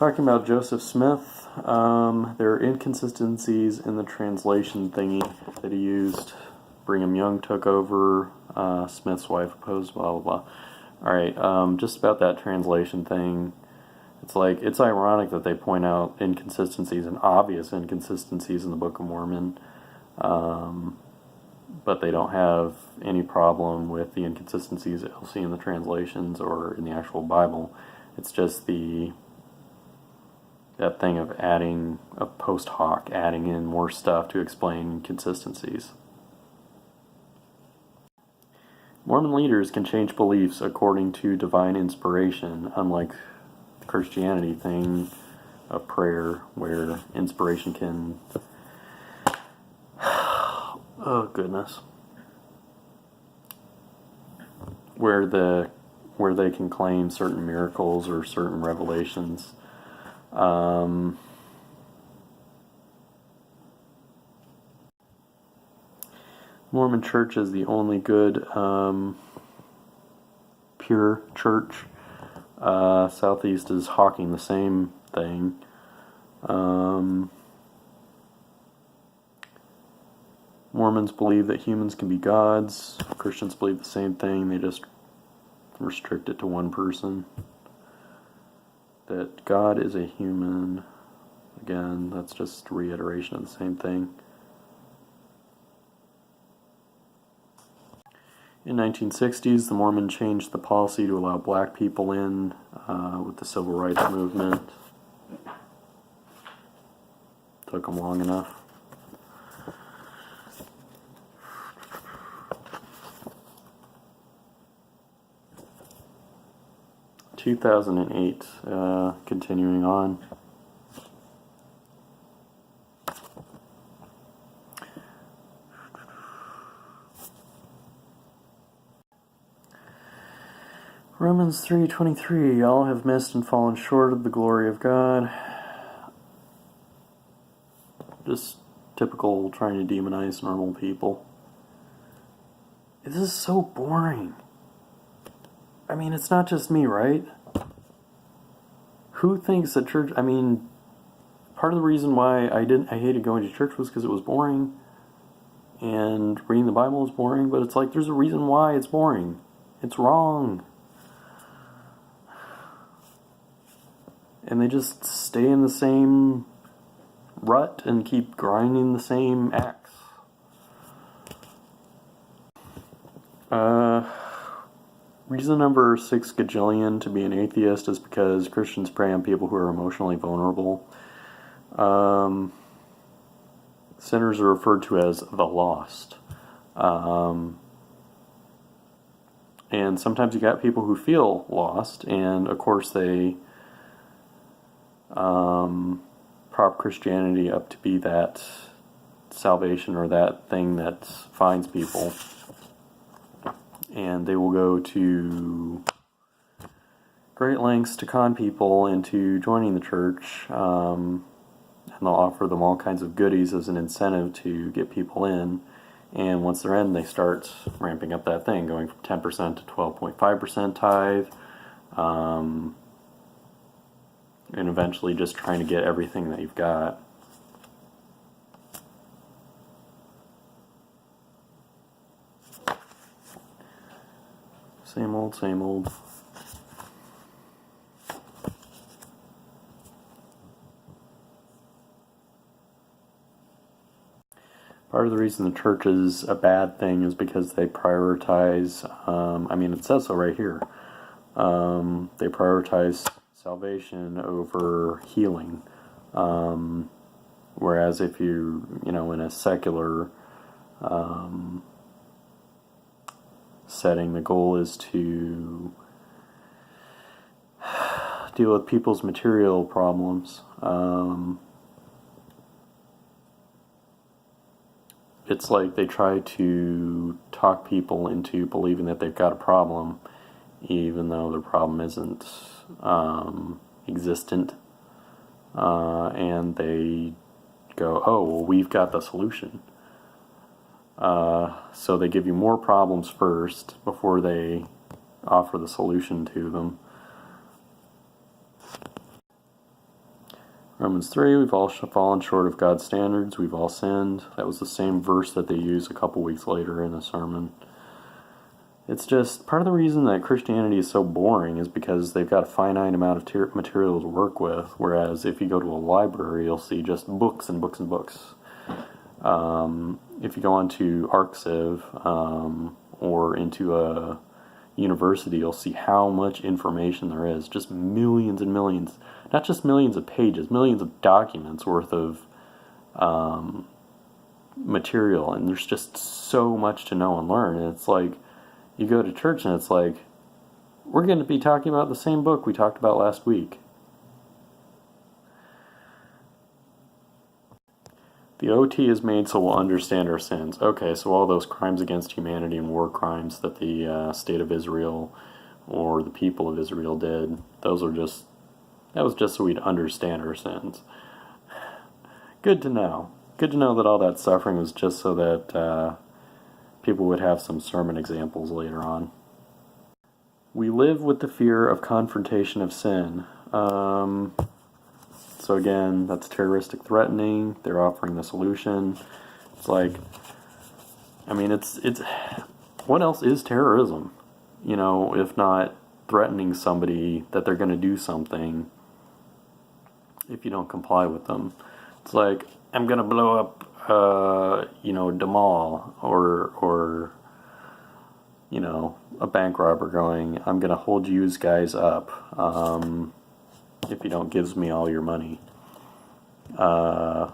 Talking about Joseph Smith, there are inconsistencies in the translation thingy that he used. Brigham Young took over, Smith's wife opposed, blah, blah, blah. Alright, just about that translation thing. It's ironic that they point out inconsistencies and obvious inconsistencies in the Book of Mormon, but they don't have any problem with the inconsistencies that you'll see in the translations or in the actual Bible. It's just that thing of adding a post hoc, adding in more stuff to explain inconsistencies. Mormon leaders can change beliefs according to divine inspiration, unlike the Christianity thing of prayer, where inspiration can... oh goodness. Where they can claim certain miracles or certain revelations. Mormon Church is the only good pure church. Southeast is hawking the same thing. Mormons believe that humans can be gods. Christians believe the same thing. They just restrict it to one person. That God is a human. Again, that's just a reiteration of the same thing. In the 1960s, the Mormons changed the policy to allow black people in with the Civil Rights Movement. Took them long enough. In 2008, continuing on. Romans 3:23, all have missed and fallen short of the glory of God. Just typical trying to demonize normal people. This is so boring. I mean, it's not just me, right? Who thinks that church... I mean, part of the reason why I hated going to church was because it was boring. And reading the Bible is boring, but it's like, there's a reason why it's boring. It's wrong. And they just stay in the same rut and keep grinding the same axe. Reason number 6 gajillion to be an atheist is because Christians prey on people who are emotionally vulnerable. Sinners are referred to as the lost. And sometimes you got people who feel lost, and of course they prop Christianity up to be that salvation or that thing that finds people. And they will go to great lengths to con people into joining the church. And they'll offer them all kinds of goodies as an incentive to get people in. And once they're in, they start ramping up that thing, going from 10% to 12.5% tithe. And eventually just trying to get everything that you've got. Same old, same old. Part of the reason the church is a bad thing is because they prioritize, I mean, it says so right here. They prioritize salvation over healing. Whereas if you in a secular setting, the goal is to deal with people's material problems. It's like they try to talk people into believing that they've got a problem, even though their problem isn't existent. And they go, oh, well, we've got the solution. So they give you more problems first before they offer the solution to them. Romans 3, we've all fallen short of God's standards. We've all sinned. That was the same verse that they used a couple weeks later in a sermon. It's just, part of the reason that Christianity is so boring is because they've got a finite amount of material to work with, whereas if you go to a library, you'll see just books and books and books. If you go onto ArcSiv, or into a university, you'll see how much information there is. Just millions and millions. Not just millions of pages, millions of documents worth of material. And there's just so much to know and learn. And it's like, you go to church and it's like, we're going to be talking about the same book we talked about last week. The OT is made so we'll understand our sins. Okay, so all those crimes against humanity and war crimes that the state of Israel or the people of Israel did, that was just so we'd understand our sins. Good to know. Good to know that all that suffering was just so that people would have some sermon examples later on. We live with the fear of confrontation of sin. So again, that's terroristic threatening. They're offering the solution. It's like, I mean, it's what else is terrorism? You know, if not threatening somebody that they're going to do something if you don't comply with them. It's like, I'm going to blow up, the mall, or a bank robber going, I'm going to hold you guys up if you don't give me all your money. But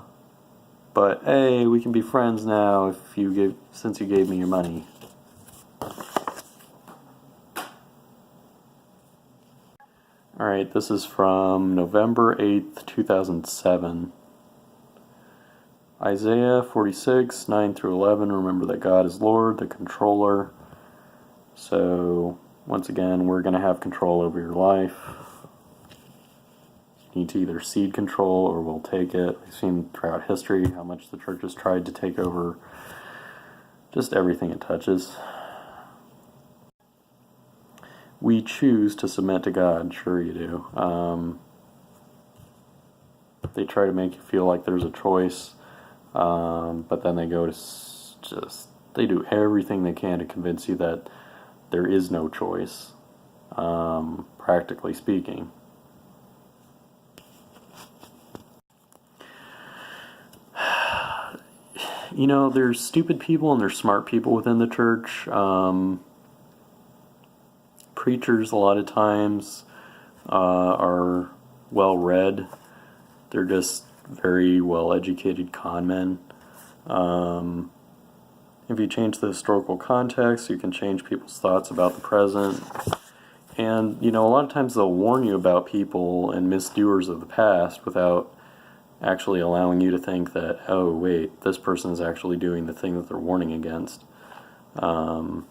hey, we can be friends now since you gave me your money. Alright, this is from November 8th, 2007. Isaiah 46, 9 through 11, remember that God is Lord, the controller. So, once again, we're going to have control over your life. You need to either cede control or we'll take it. We've seen throughout history how much the church has tried to take over just everything it touches. We choose to submit to God, sure you do. They try to make you feel like there's a choice, but then they go to they do everything they can to convince you that there is no choice, practically speaking. There's stupid people and there's smart people within the church. Preachers, a lot of times, are well read. They're just very well educated con men. If you change the historical context, you can change people's thoughts about the present. And, a lot of times they'll warn you about people and misdoers of the past without actually allowing you to think that, oh, wait, this person is actually doing the thing that they're warning against. The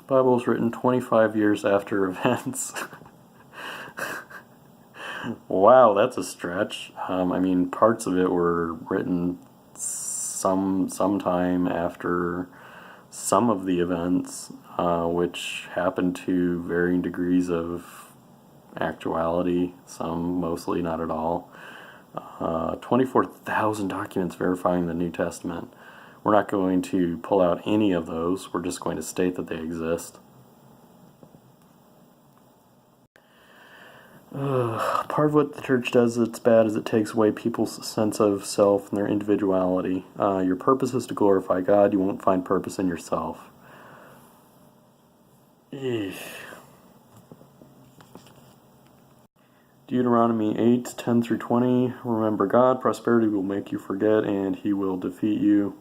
Bible was written 25 years after events. Wow, that's a stretch. Parts of it were written sometime after some of the events, which happened to varying degrees of actuality, some mostly not at all. 24,000 documents verifying the New Testament. We're not going to pull out any of those. We're just going to state that they exist. Part of what the church does that's bad is it takes away people's sense of self and their individuality. Your purpose is to glorify God. You won't find purpose in yourself. Deuteronomy 8, 10 through 20. Remember God, prosperity will make you forget, and He will defeat you.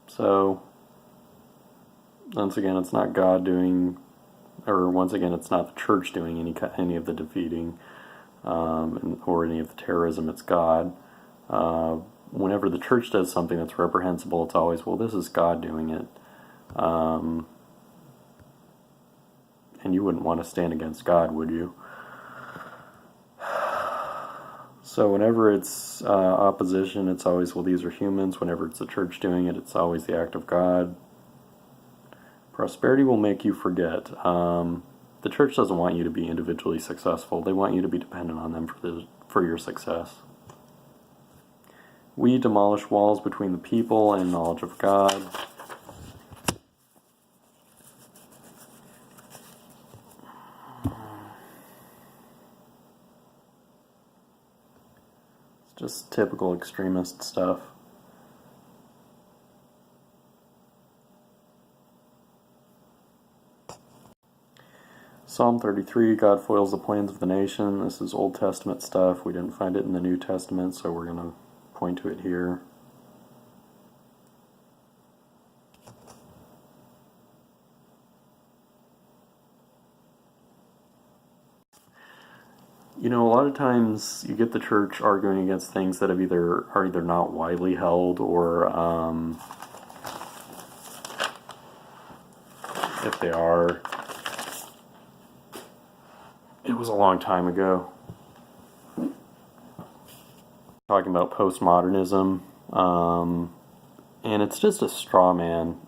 So, once again, it's not God doing, or once again, it's not the church doing any of the defeating, or any of the terrorism. It's God. Whenever the church does something that's reprehensible, it's always, well, this is God doing it. And you wouldn't want to stand against God, would you? So whenever it's opposition, it's always, well, these are humans. Whenever it's the church doing it, it's always the act of God. Prosperity will make you forget. The church doesn't want you to be individually successful. They want you to be dependent on them for your success. We demolish walls between the people and knowledge of God. It's just typical extremist stuff. Psalm 33, God foils the plans of the nation. This is Old Testament stuff. We didn't find it in the New Testament, so we're going to point to it here. You know, a lot of times you get the church arguing against things that are either not widely held, or if they are, it was a long time ago. Talking about postmodernism, and it's just a straw man.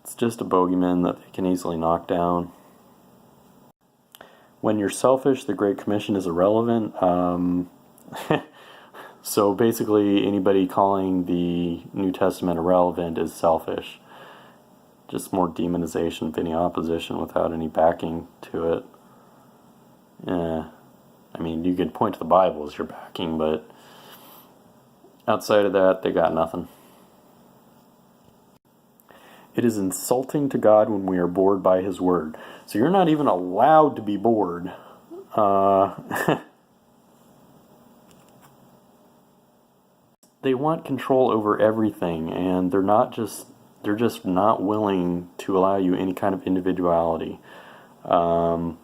It's just a bogeyman that they can easily knock down. When you're selfish, the Great Commission is irrelevant. So basically, anybody calling the New Testament irrelevant is selfish. Just more demonization of any opposition without any backing to it. Yeah. I mean, you could point to the Bible as your backing, but outside of that, they got nothing. It is insulting to God when we are bored by His Word. So you're not even allowed to be bored. They want control over everything, and they're just not willing to allow you any kind of individuality. And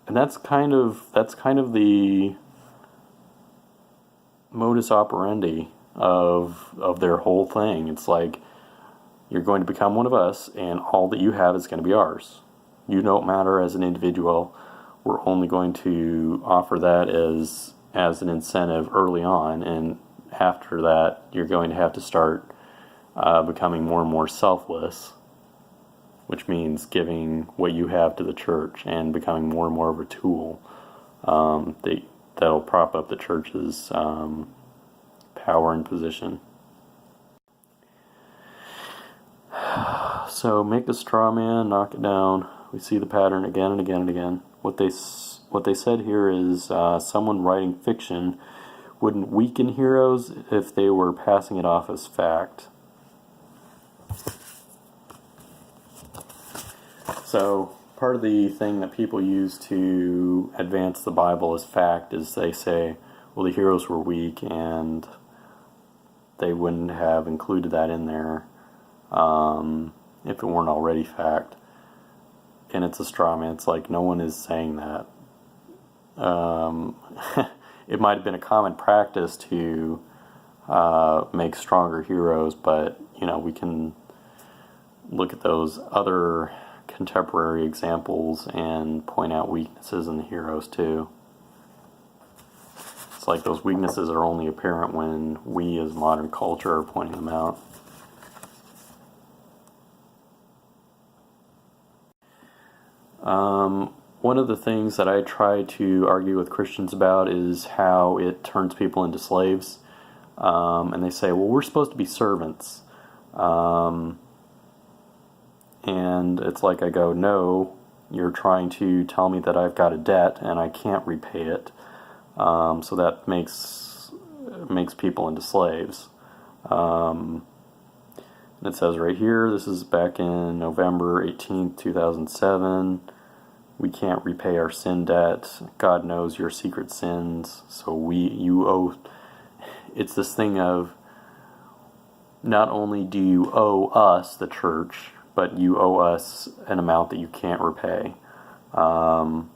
that's kind of the modus operandi of their whole thing. It's like, you're going to become one of us, and all that you have is going to be ours. You don't matter as an individual. We're only going to offer that as an incentive early on, and after that, you're going to have to start becoming more and more selfless, which means giving what you have to the church and becoming more and more of a tool that'll prop up the church's power and position. So make the straw man, knock it down. We see the pattern again and again and again. What they said here is someone writing fiction wouldn't weaken heroes if they were passing it off as fact. So part of the thing that people use to advance the Bible as fact is they say, well, the heroes were weak, and they wouldn't have included that in there if it weren't already fact. And it's a straw man. It's like, no one is saying that. It might have been a common practice to make stronger heroes, but we can look at those other contemporary examples and point out weaknesses in the heroes too. It's like those weaknesses are only apparent when we as modern culture are pointing them out. One of the things that I try to argue with Christians about is how it turns people into slaves. And they say, well, we're supposed to be servants. And it's like, I go, no, you're trying to tell me that I've got a debt and I can't repay it. So that makes people into slaves. And it says right here, this is back in November 18th, 2007. We can't repay our sin debt. God knows your secret sins. So you owe. It's this thing of, not only do you owe us, the church, but you owe us an amount that you can't repay. So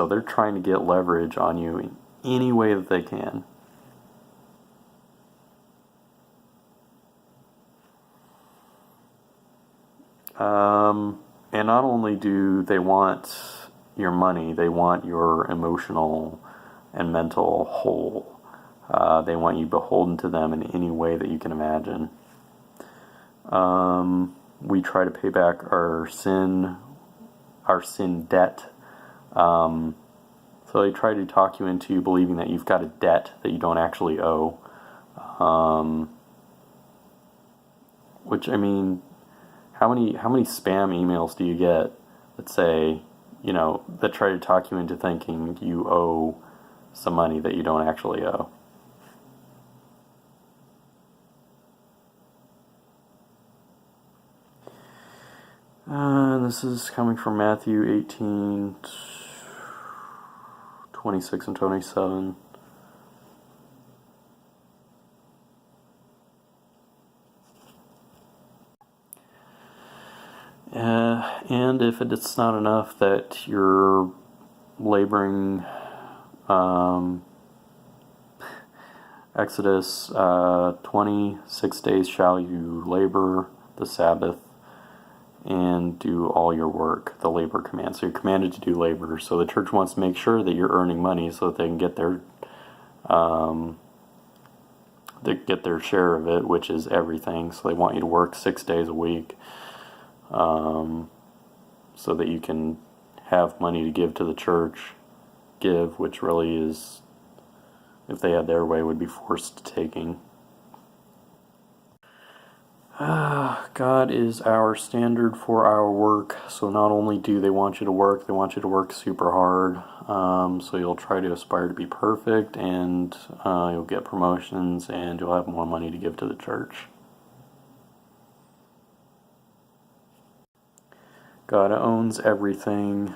they're trying to get leverage on you in any way that they can. And not only do they want your money. They want your emotional and mental whole. They want you beholden to them in any way that you can imagine. We try to pay back our sin debt. So they try to talk you into believing that you've got a debt that you don't actually owe. Which, I mean, how many spam emails do you get that say, that try to talk you into thinking you owe some money that you don't actually owe? This is coming from Matthew 18, 26 and 27. And if it's not enough that you're laboring, Exodus 26 days shall you labor the Sabbath and do all your work, the labor command. So you're commanded to do labor. So the church wants to make sure that you're earning money so that they can get their share of it, which is everything. So they want you to work 6 days a week, so that you can have money to give to the church, which really is, if they had their way, would be forced taking. God is our standard for our work, so not only do they want you to work, they want you to work super hard, so you'll try to aspire to be perfect, and you'll get promotions, and you'll have more money to give to the church. God owns everything,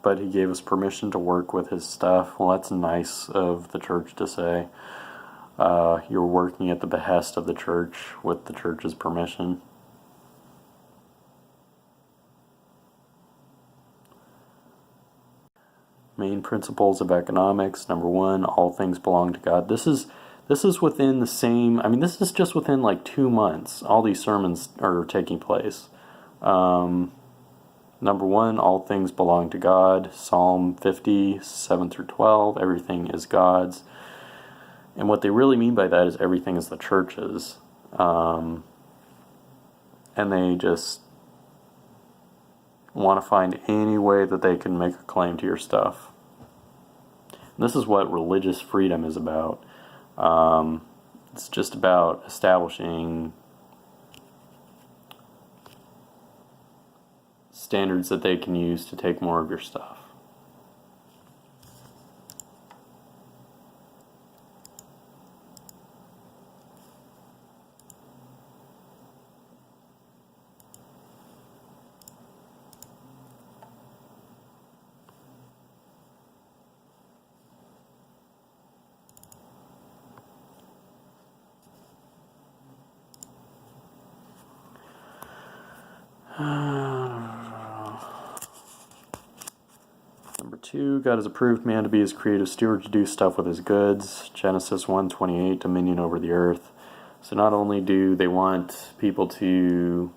but He gave us permission to work with His stuff. Well, that's nice of the church to say. You're working at the behest of the church with the church's permission. Main principles of economics. Number 1, all things belong to God. This is within the same, this is just within like 2 months. All these sermons are taking place. Number 1, all things belong to God. Psalm 50, 7 through 12, everything is God's. And what they really mean by that is everything is the church's. And they just want to find any way that they can make a claim to your stuff. And this is what religious freedom is about. It's just about establishing standards that they can use to take more of your stuff. Number 2, God has approved man to be His creative steward, to do stuff with His goods. Genesis 1:28, dominion over the earth. So not only do they want people to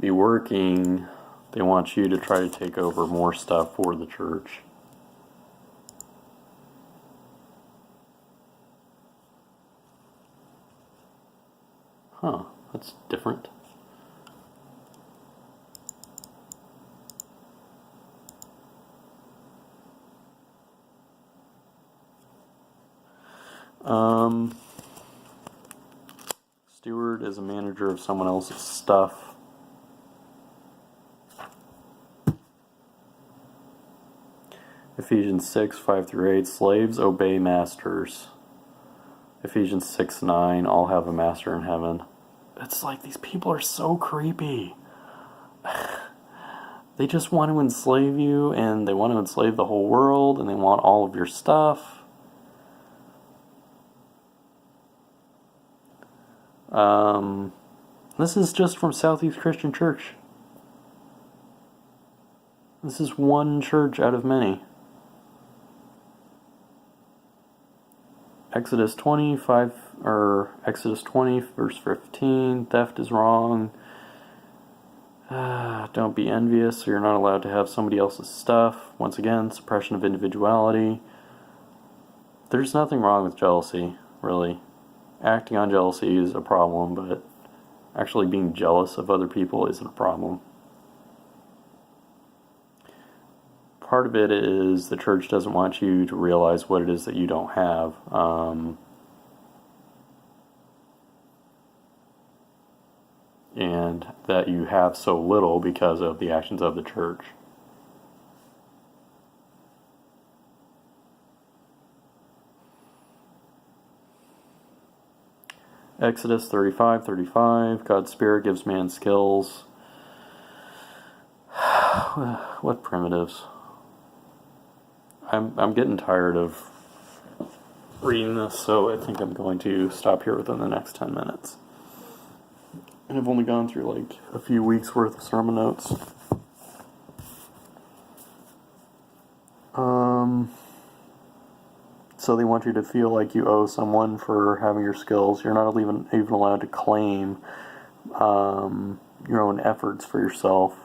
be working, they want you to try to take over more stuff for the church. Huh, that's different. Steward is a manager of someone else's stuff. Ephesians 6, 5 through 8, slaves obey masters. Ephesians 6:9, all have a master in heaven. It's like these people are so creepy. They just want to enslave you, and they want to enslave the whole world, and they want all of your stuff. This is just from Southeast Christian Church. This is one church out of many. Exodus 20, verse 15, theft is wrong. Don't be envious, so you're not allowed to have somebody else's stuff. Once again, suppression of individuality. There's nothing wrong with jealousy, really. Acting on jealousy is a problem, but actually being jealous of other people isn't a problem. Part of it is the church doesn't want you to realize what it is that you don't have. And that you have so little because of the actions of the church. Exodus 35:35, God's Spirit gives man skills. What primitives? I'm getting tired of reading this, so I think I'm going to stop here within the next 10 minutes. And I've only gone through like a few weeks worth of sermon notes. So they want you to feel like you owe someone for having your skills. You're not even allowed to claim your own efforts for yourself.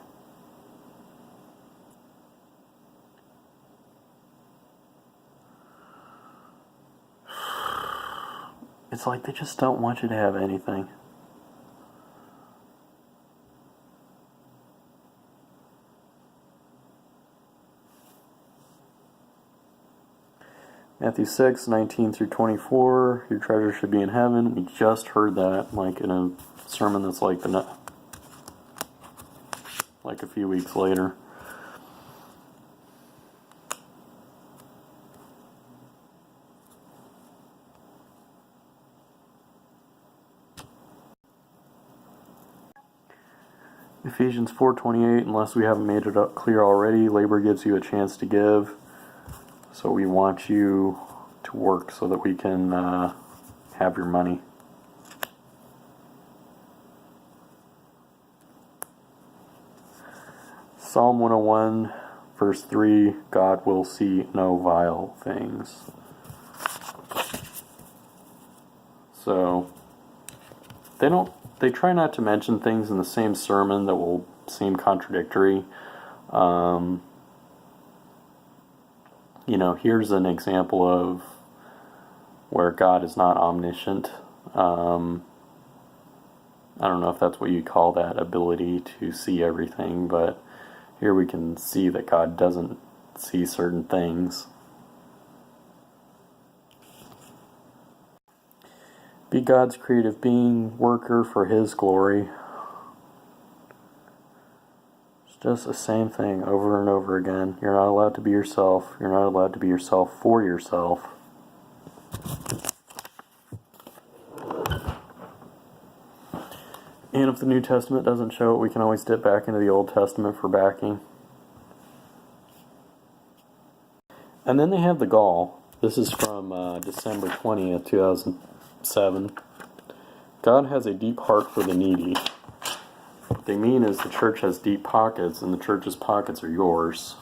It's like they just don't want you to have anything. Matthew 6:19 through 24, your treasure should be in heaven. We just heard that, like in a sermon that's like a few weeks later. Ephesians 4:28, unless we haven't made it clear already, labor gives you a chance to give. So we want you to work so that we can have your money. Psalm 101, verse 3, God will see no vile things. So they try not to mention things in the same sermon that will seem contradictory. Here's an example of where God is not omniscient. I don't know if that's what you call that ability to see everything, but here we can see that God doesn't see certain things. Be God's creative being, worker for His glory. Just the same thing over and over again. You're not allowed to be yourself. You're not allowed to be yourself for yourself. And if the New Testament doesn't show it, we can always dip back into the Old Testament for backing. And then they have the gall. This is from December 20th, 2007. God has a deep heart for the needy. What they mean is the church has deep pockets, and the church's pockets are yours.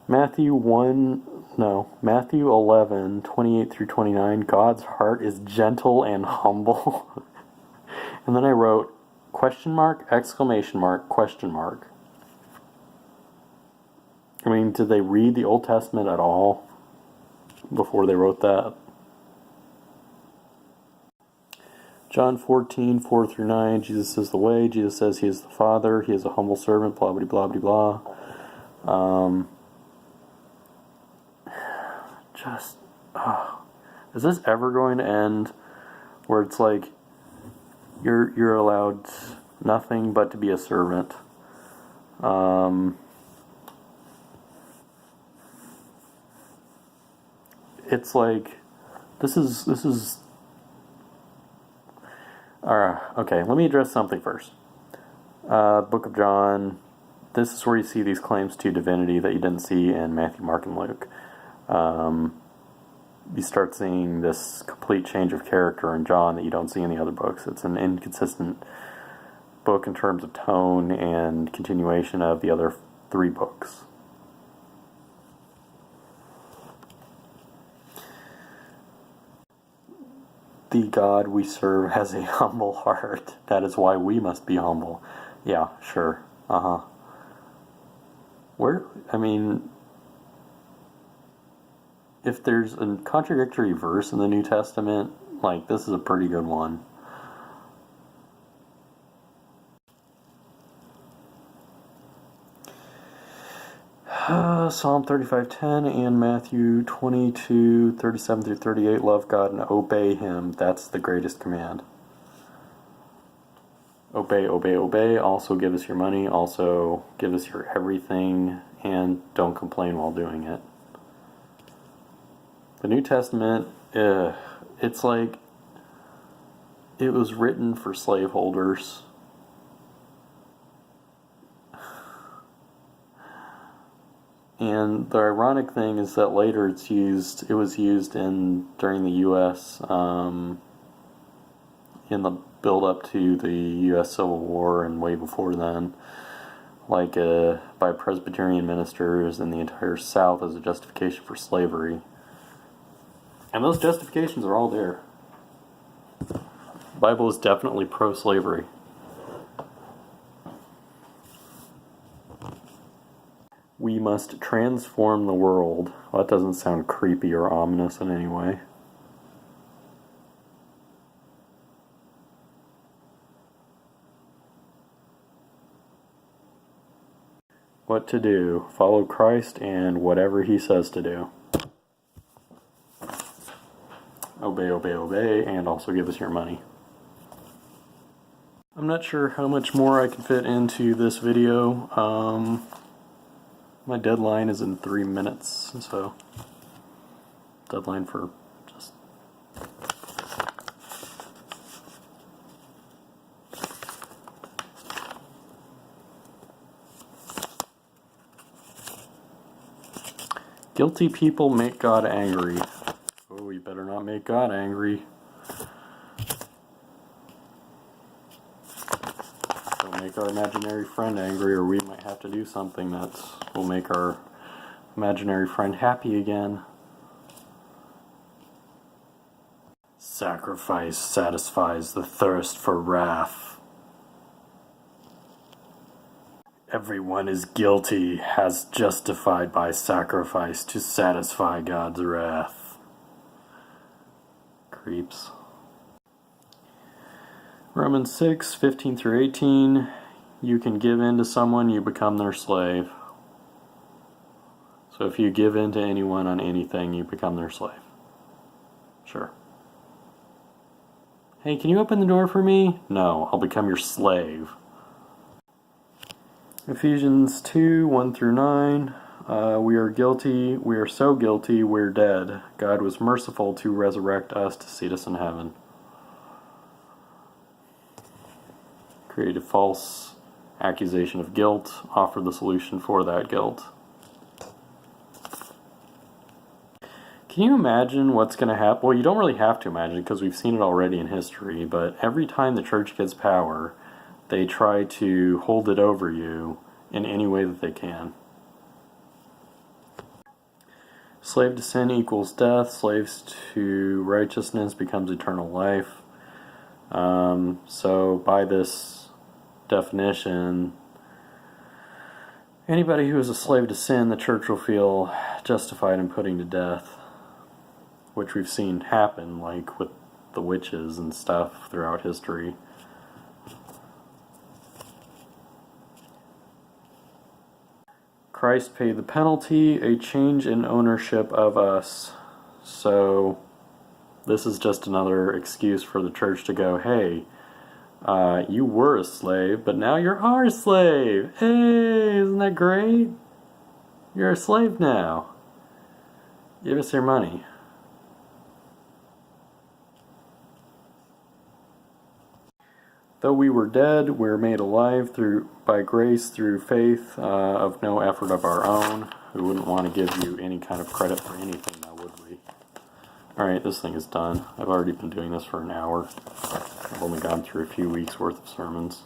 Matthew 11, 28 through 29, God's heart is gentle and humble. And then I wrote, question mark, exclamation mark, question mark. I mean, did they read the Old Testament at all before they wrote that? John 14, 4 through 9, Jesus is the way, Jesus says He is the Father, He is a humble servant, blah, blah, blah, blah, blah. Is this ever going to end where it's like you're allowed nothing but to be a servant? It's like this is okay, let me address something first. Book of John, this is where you see these claims to divinity that you didn't see in Matthew, Mark, and Luke. You start seeing this complete change of character in John that you don't see in the other books. It's an inconsistent book in terms of tone and continuation of the other 3 books. The God we serve has a humble heart. That is why we must be humble. Yeah, sure. If there's a contradictory verse in the New Testament, like, this is a pretty good one. Psalm 35:10 and Matthew 22:37 through 38. Love God and obey Him. That's the greatest command. Obey, obey, obey. Also give us your money. Also give us your everything. And don't complain while doing it. The New Testament, it's like it was written for slaveholders. And the ironic thing is that later it was used during the U.S. In the build-up to the U.S. Civil War and way before then, like by Presbyterian ministers in the entire South as a justification for slavery. And those justifications are all there. The Bible is definitely pro-slavery. We must transform the world. Well, that doesn't sound creepy or ominous in any way. What to do? Follow Christ and whatever He says to do. Obey, obey, obey, and also give us your money. I'm not sure how much more I can fit into this video. My deadline is in 3 minutes, so deadline for just guilty people make God angry. Oh, you better not make God angry. Don't make our imaginary friend angry, or we might have to do something that will make our imaginary friend happy again. Sacrifice satisfies the thirst for wrath. Everyone is guilty, as justified by sacrifice to satisfy God's wrath. Creeps. Romans 6:15 through 18. You can give in to someone, you become their slave. So if you give in to anyone on anything, you become their slave. Sure. Hey, can you open the door for me? No, I'll become your slave. Ephesians 2:1 through 9. We are guilty. We are so guilty, we're dead. God was merciful to resurrect us to seat us in heaven. Create a false accusation of guilt. Offer the solution for that guilt. Can you imagine what's going to happen? Well, you don't really have to imagine because we've seen it already in history, but every time the church gets power, they try to hold it over you in any way that they can. Slave to sin equals death. Slaves to righteousness becomes eternal life. So by this definition, anybody who is a slave to sin, the church will feel justified in putting to death, which we've seen happen, like with the witches and stuff throughout history. Christ paid the penalty, a change in ownership of us. So this is just another excuse for the church to go, hey, you were a slave, but now you're our slave. Hey, isn't that great? You're a slave now. Give us your money. Though we were dead, we were made alive by grace through faith of no effort of our own. We wouldn't want to give you any kind of credit for anything now, would we? Alright, this thing is done. I've already been doing this for an hour. I've only gone through a few weeks worth of sermons.